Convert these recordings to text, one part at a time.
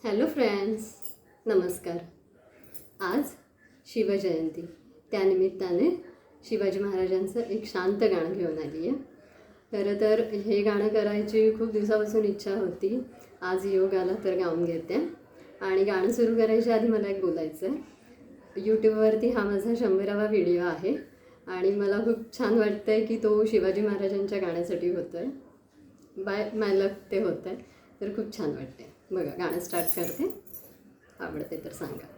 Hello friends, नमस्कार. आज शिवजयंती, त्यानिमित्ताने शिवाजी महाराजांचं एक शांत गाणं घेऊन आली आहे. खरं तर हे गाणं करायची खूप दिवसापासून इच्छा होती. आज योग आला तर गाऊन घेते. आणि गाणं सुरू करायच्या आधी मला एक बोलायचं आहे. यूट्यूबवरती हा माझा 100वा व्हिडिओ आहे आणि मला खूप छान वाटतं आहे की तो शिवाजी महाराजांच्या गाण्यासाठी होतो आहे. बाय माय लक ते होतं आहे, तर खूप छान वाटते. बघा, गाणं स्टार्ट करते. आवडते तर सांगा.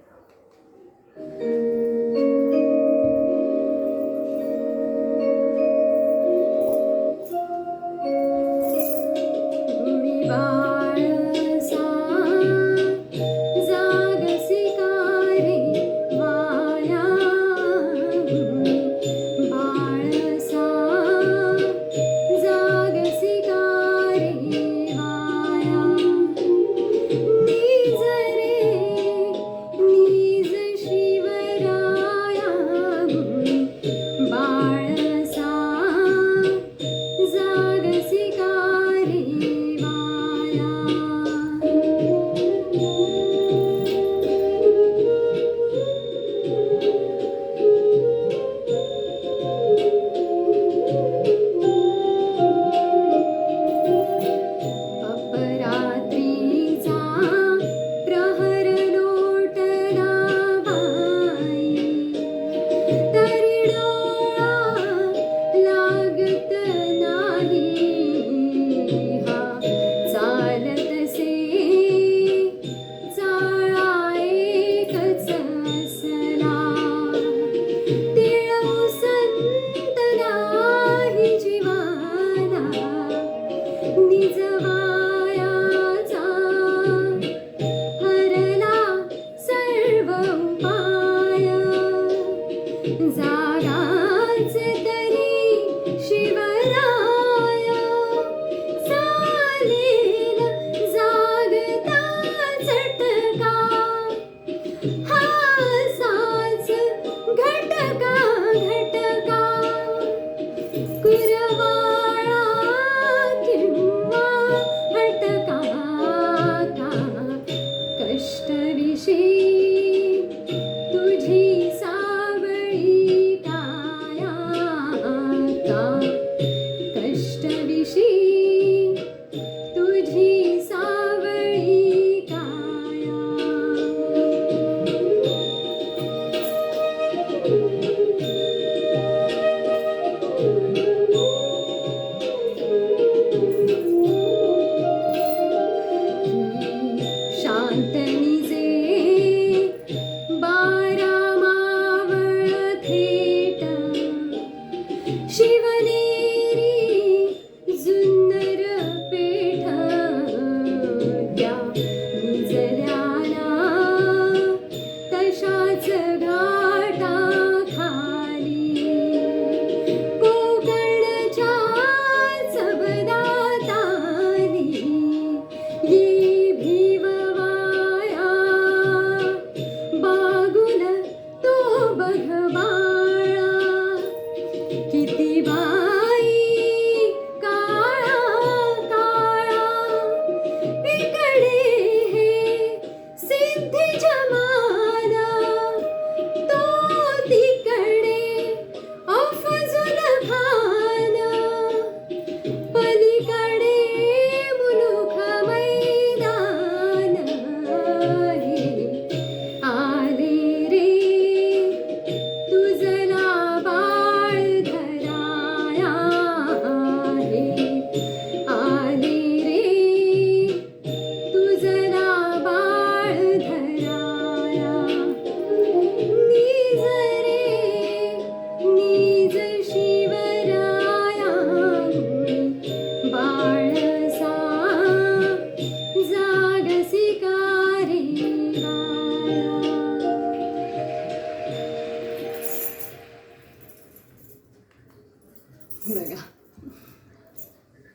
बघा,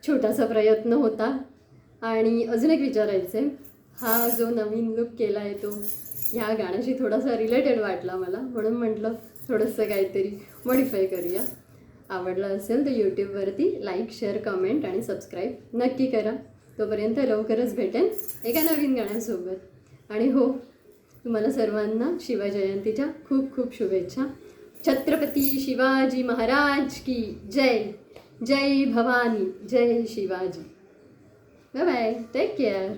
छोटासा प्रयत्न होता. आणि अजून एक विचारायचं आहे, हा जो नवीन लुक केला आहे तो ह्या गाण्याशी थोडासा रिलेटेड वाटला मला, म्हणून म्हटलं थोडंसं काहीतरी मॉडिफाय करूया. आवडलं असेल तर यूट्यूबवरती लाईक, शेअर, कमेंट आणि सबस्क्राईब नक्की करा. तोपर्यंत लवकरच भेटेन एका नवीन गाण्यासोबत. आणि हो, तुम्हाला सर्वांना शिवजयंतीच्या खूप खूप शुभेच्छा. छत्रपती शिवाजी महाराज की जय. जय भवानी, जय Shivaji. Bye bye, take care.